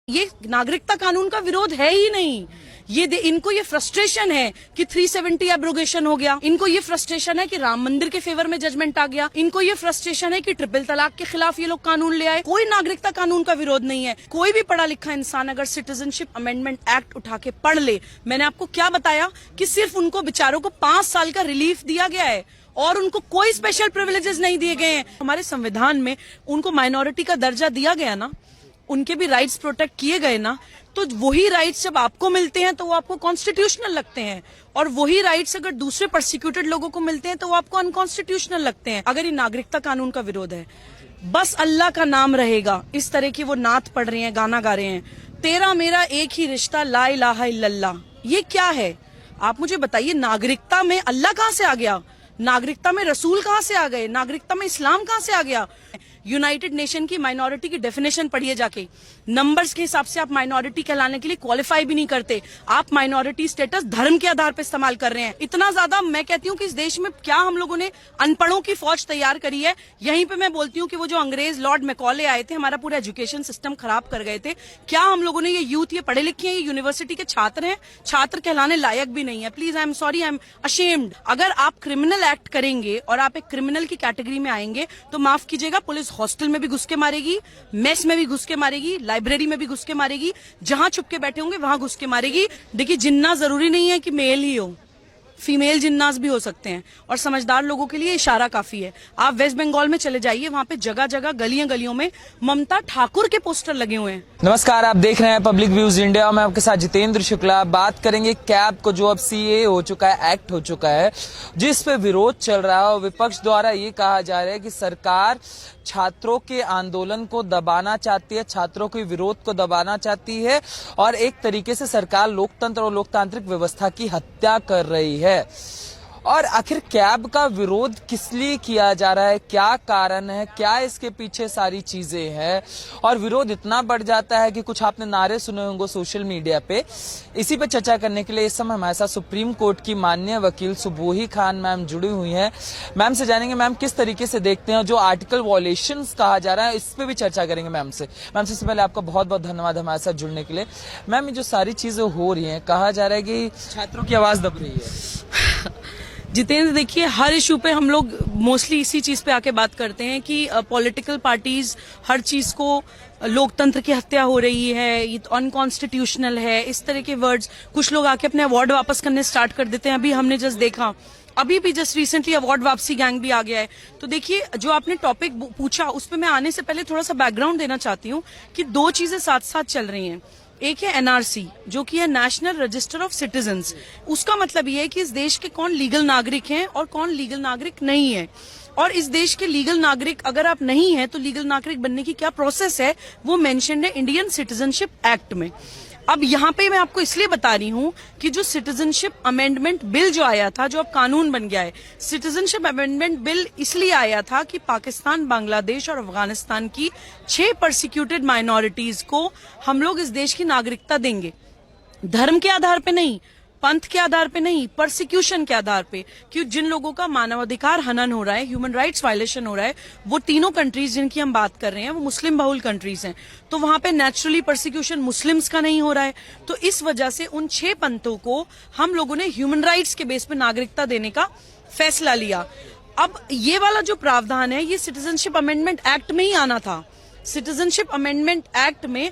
ये नागरिकता कानून का विरोध है ही नहीं। इनको ये फ्रस्ट्रेशन है कि 370 एब्रोगेशन हो गया, इनको ये फ्रस्ट्रेशन है कि राम मंदिर के फेवर में जजमेंट आ गया, इनको ये फ्रस्ट्रेशन है कि ट्रिपल तलाक के खिलाफ ये लोग कानून ले आए। कोई नागरिकता कानून का विरोध नहीं है। कोई भी पढ़ा लिखा इंसान अगर सिटीजनशिप अमेंडमेंट एक्ट उठा के पढ़ ले, मैंने आपको क्या बताया कि सिर्फ उनको बेचारों को 5 साल का रिलीफ दिया गया है और उनको कोई स्पेशल प्रिविलेजेस नहीं दिए गए हैं। हमारे संविधान में उनको माइनॉरिटी का दर्जा दिया गया ना, उनके भी राइट्स प्रोटेक्ट किए गए ना, तो वही राइट्स जब आपको मिलते हैं तो वो आपको कॉन्स्टिट्यूशनल लगते हैं, और वही राइट्स अगर दूसरे परसिक्यूटेड लोगों को मिलते हैं तो वो आपको अनकॉन्स्टिट्यूशनल लगते हैं। अगर ये नागरिकता कानून का विरोध है, बस अल्लाह का नाम रहेगा, इस तरह की वो नात पढ़ रहे हैं, गाना गा रहे हैं, तेरा मेरा एक ही रिश्ता ला इलाहा इल्लल्लाह, ये क्या है? आप मुझे बताइए, नागरिकता में अल्लाह कहां से आ गया? नागरिकता में रसूल कहां से आ गए? नागरिकता में इस्लाम कहां से आ गया? यूनाइटेड नेशन की माइनॉरिटी की डेफिनेशन पढ़िए जाके, नंबर्स के हिसाब से आप माइनॉरिटी कहलाने के लिए क्वालिफाई भी नहीं करते। आप माइनॉरिटी स्टेटस धर्म के आधार पर इस्तेमाल कर रहे हैं। इतना ज्यादा मैं कहती हूँ कि इस देश में क्या हम लोगों ने अनपढ़ों की फौज तैयार करी है। यहीं पे मैं बोलती हूँ कि वो जो अंग्रेज लॉर्ड मैकॉले आए थे, हमारा पूरा एजुकेशन सिस्टम खराब कर गए थे। क्या हम लोगों ने, ये यूथ, ये पढ़े लिखे हैं, ये यूनिवर्सिटी के छात्र हैं, छात्र कहलाने लायक भी नहीं है। Please, I am sorry, I am ashamed. अगर आप क्रिमिनल एक्ट करेंगे और आप एक क्रिमिनल की कैटेगरी में आएंगे तो माफ कीजिएगा, पुलिस हॉस्टल में भी घुस के मारेगी, मेस में भी घुस के मारेगी, लाइब्रेरी में भी घुस के मारेगी, जहां छुप के बैठे होंगे वहां घुस के मारेगी। देखिए, जिन्ना जरूरी नहीं है कि मेल ही हो, फीमेल जिन्नास भी हो सकते हैं, और समझदार लोगों के लिए इशारा काफी है। आप वेस्ट बंगाल में चले जाइए, वहां पे जगह जगह गलियों गलियों में ममता ठाकुर के पोस्टर लगे हुए हैं। नमस्कार, आप देख रहे हैं पब्लिक व्यूज इंडिया। मैं आपके साथ जितेंद्र शुक्ला। बात करेंगे कैब को, जो अब सीए हो चुका है, एक्ट हो चुका है, जिस पे विरोध चल रहा है और विपक्ष द्वारा ये कहा जा रहा है कि सरकार छात्रों के आंदोलन को दबाना चाहती है, छात्रों के विरोध को दबाना चाहती है, और एक तरीके से सरकार लोकतंत्र और लोकतांत्रिक व्यवस्था की हत्या कर रही है। और आखिर कैब का विरोध किस लिए किया जा रहा है, क्या कारण है, क्या इसके पीछे सारी चीजें हैं, और विरोध इतना बढ़ जाता है कि कुछ आपने नारे सुने होंगे सोशल मीडिया पे। इसी पे चर्चा करने के लिए इस समय हमारे साथ सुप्रीम कोर्ट की माननीय वकील सुबोही खान मैम जुड़ी हुई हैं। मैम से जानेंगे मैम किस तरीके से देखते हैं जो आर्टिकल वॉयलेशंस कहा जा रहा है, इस पे भी चर्चा करेंगे मैम से। मैम, सबसे पहले आपका बहुत बहुत धन्यवाद हमारे साथ जुड़ने के लिए। मैम, ये जो सारी चीजें हो रही है, कहा जा रहा है कि छात्रों की आवाज दब रही है। जितेंद्र, देखिए, हर इशू पे हम लोग मोस्टली इसी चीज पे आके बात करते हैं कि पॉलिटिकल पार्टीज हर चीज को लोकतंत्र की हत्या हो रही है, ये अनकॉन्स्टिट्यूशनल है, इस तरह के वर्ड्स। कुछ लोग आके अपने अवार्ड वापस करने स्टार्ट कर देते हैं। अभी हमने जस्ट देखा, अभी भी जस्ट रिसेंटली अवार्ड वापसी गैंग भी आ गया है। तो देखिए, जो आपने टॉपिक पूछा उस पर मैं आने से पहले थोड़ा सा बैकग्राउंड देना चाहती हूँ कि दो चीजें साथ साथ चल रही हैं। एक है एनआरसी, जो कि है नेशनल रजिस्टर ऑफ सिटीजन्स। उसका मतलब ये है कि इस देश के कौन लीगल नागरिक हैं और कौन लीगल नागरिक नहीं है, और इस देश के लीगल नागरिक अगर आप नहीं हैं तो लीगल नागरिक बनने की क्या प्रोसेस है, वो मेंशन्ड है इंडियन सिटीजनशिप एक्ट में। अब यहाँ पे मैं आपको इसलिए बता रही हूँ कि जो सिटीजनशिप अमेंडमेंट बिल जो आया था, जो अब कानून बन गया है, सिटीजनशिप अमेंडमेंट बिल इसलिए आया था कि पाकिस्तान, बांग्लादेश और अफगानिस्तान की 6 परसिक्यूटेड माइनॉरिटीज को हम लोग इस देश की नागरिकता देंगे। धर्म के आधार पे नहीं, पंथ के आधार पे नहीं, परसिक्यूशन के आधार पे, कि जिन लोगों का मानवाधिकार हनन हो रहा है, ह्यूमन राइट्स वायलेशन हो रहा है, वो तीनों कंट्रीज जिनकी हम बात कर रहे हैं वो मुस्लिम बहुल कंट्रीज हैं, तो वहां पे नेचुरली परसिक्यूशन मुस्लिम्स का नहीं हो रहा है। तो इस वजह से उन 6 पंथों को हम लोगों ने ह्यूमन राइट्स के बेस पे नागरिकता देने का फैसला लिया। अब ये वाला जो प्रावधान है, ये सिटीजनशिप अमेंडमेंट एक्ट में ही आना था। सिटीजनशिप अमेंडमेंट एक्ट में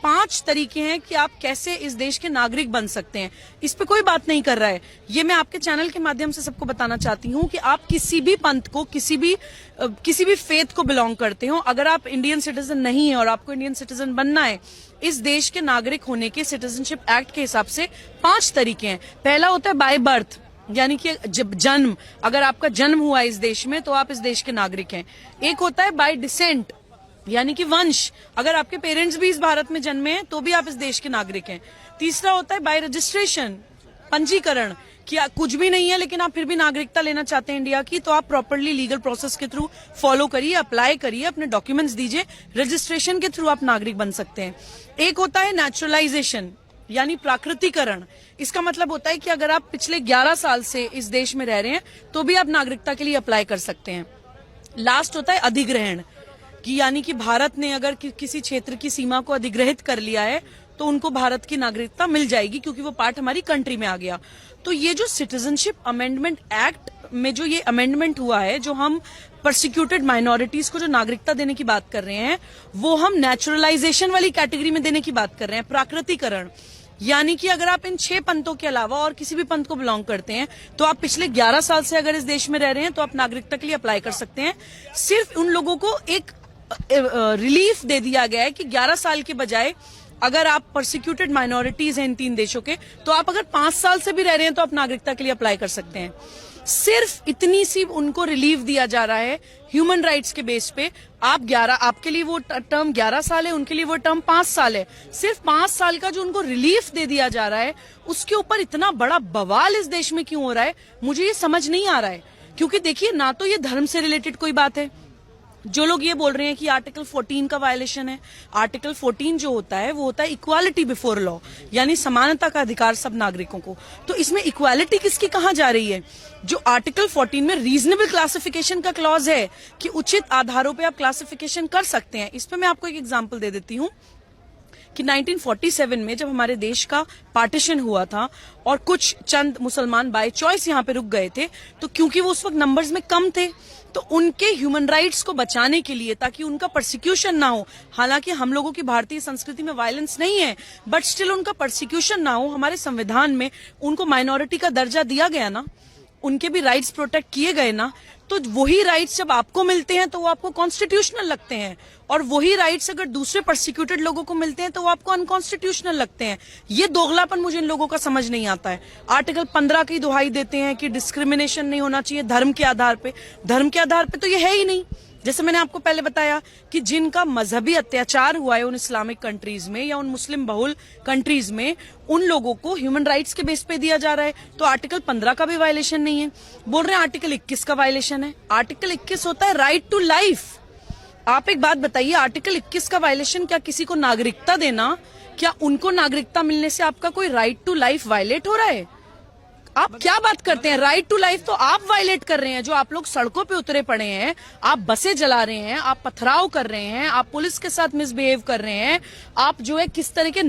पांच तरीके हैं कि आप कैसे इस देश के नागरिक बन सकते हैं। इस पे कोई बात नहीं कर रहा है। ये मैं आपके चैनल के माध्यम से सबको बताना चाहती हूँ कि आप किसी भी पंथ को, किसी भी फेथ को बिलोंग करते हो, अगर आप इंडियन सिटीजन नहीं है और आपको इंडियन सिटीजन बनना है, इस देश के नागरिक होने के सिटीजनशिप एक्ट के हिसाब से 5 तरीके हैं। पहला होता है बाय बर्थ, यानी कि जब जन्म, अगर आपका जन्म हुआ इस देश में तो आप इस देश के नागरिक हैं। एक होता है बाय डिसेंट, यानी कि वंश, अगर आपके पेरेंट्स भी इस भारत में जन्मे हैं तो भी आप इस देश के नागरिक हैं। तीसरा होता है बाय रजिस्ट्रेशन, पंजीकरण, कि कुछ भी नहीं है लेकिन आप फिर भी नागरिकता लेना चाहते हैं इंडिया की, तो आप प्रॉपर्ली लीगल प्रोसेस के थ्रू फॉलो करिए, अप्लाई करिए, अपने डॉक्यूमेंट्स दीजिए, रजिस्ट्रेशन के थ्रू आप नागरिक बन सकते हैं। एक होता है नेचुरलाइजेशन, यानी प्राकृतिकरण। इसका मतलब होता है कि अगर आप पिछले 11 साल से इस देश में रह रहे हैं तो भी आप नागरिकता के लिए अप्लाई कर सकते हैं। लास्ट होता है अधिग्रहण, कि यानी कि भारत ने अगर किसी क्षेत्र की सीमा को अधिग्रहित कर लिया है तो उनको भारत की नागरिकता मिल जाएगी क्योंकि वो पार्ट हमारी कंट्री में आ गया। तो ये जो सिटीजनशिप अमेंडमेंट एक्ट में जो ये अमेंडमेंट हुआ है, जो हम परसिक्यूटेड माइनॉरिटीज को जो नागरिकता देने की बात कर रहे हैं, वो हम नेचुरलाइजेशन वाली कैटेगरी में देने की बात कर रहे हैं, प्राकृतिकरण। यानी कि अगर आप इन 6 पंथों के अलावा और किसी भी पंथ को बिलोंग करते हैं तो आप पिछले 11 साल से अगर इस देश में रह रहे हैं तो आप नागरिकता के लिए अप्लाई कर सकते हैं। सिर्फ उन लोगों को एक रिलीफ दे दिया गया है कि 11 साल के बजाय अगर आप परसिक्यूटेड माइनॉरिटीज हैं इन 3 देशों के, तो आप अगर 5 साल से भी रह रहे हैं तो आप नागरिकता के लिए अप्लाई कर सकते हैं। सिर्फ इतनी सी उनको रिलीफ दिया जा रहा है ह्यूमन राइट्स के बेस पे। आपके लिए वो टर्म 11 साल है, उनके लिए वो टर्म 5 साल है। सिर्फ 5 साल का जो उनको रिलीफ दे दिया जा रहा है, उसके ऊपर इतना बड़ा बवाल इस देश में क्यों हो रहा है, मुझे ये समझ नहीं आ रहा है। क्योंकि देखिए, ना तो ये धर्म से रिलेटेड कोई बात है। जो लोग ये बोल रहे हैं कि आर्टिकल 14 का वायलेशन है, आर्टिकल 14 जो होता है वो होता है इक्वालिटी बिफोर लॉ, यानी समानता का अधिकार सब नागरिकों को। तो इसमें इक्वालिटी किसकी कहां जा रही है? जो आर्टिकल 14 में रीजनेबल क्लासिफिकेशन का क्लॉज है कि उचित आधारों पे आप क्लासिफिकेशन कर सकते हैं। इस पे मैं आपको एक एग्जांपल दे देती हूं कि 1947 में जब हमारे देश का पार्टीशन हुआ था और कुछ चंद मुसलमान बाय चॉइस यहाँ पे रुक गए थे, तो क्योंकि वो उस वक्त नंबर्स में कम थे, तो उनके ह्यूमन राइट्स को बचाने के लिए, ताकि उनका परसिक्यूशन ना हो, हालांकि हम लोगों की भारतीय संस्कृति में वायलेंस नहीं है, बट स्टिल उनका परसिक्यूशन ना हो, हमारे संविधान में उनको माइनॉरिटी का दर्जा दिया गया ना, उनके भी राइट्स प्रोटेक्ट किए गए ना। तो वही राइट्स जब आपको मिलते हैं तो वो आपको कॉन्स्टिट्यूशनल लगते हैं, और वही राइट्स अगर दूसरे परसिक्यूटेड लोगों को मिलते हैं तो वो आपको अनकॉन्स्टिट्यूशनल लगते हैं। ये दोगलापन मुझे इन लोगों का समझ नहीं आता है। आर्टिकल 15 की दुहाई देते हैं कि डिस्क्रिमिनेशन नहीं होना चाहिए धर्म के आधार पे। धर्म के आधार पे तो ये है ही नहीं। जैसे मैंने आपको पहले बताया कि जिनका मजहबी अत्याचार हुआ है उन इस्लामिक कंट्रीज में या उन मुस्लिम बहुल कंट्रीज में, उन लोगों को ह्यूमन राइट्स के बेस पे दिया जा रहा है। तो आर्टिकल 15 का भी वायलेशन नहीं है। बोल रहे हैं आर्टिकल 21 का वायलेशन है। आर्टिकल 21 होता है राइट टू लाइफ। आप एक बात बताइए, आर्टिकल 21 का वायलेशन क्या किसी को नागरिकता देना, क्या उनको नागरिकता मिलने से आपका कोई राइट टू लाइफ वायलेट हो रहा है? आप क्या बात करते हैं? राइट टू लाइफ तो आप वायलेट कर रहे हैं। जो आप लोग सड़कों पे उतरे पड़े हैं, आप बसें जला रहे हैं, आप पथराव कर रहे हैं, आप पुलिस के साथ मिसबिहेव कर रहे हैं, आप जो है किस तरह के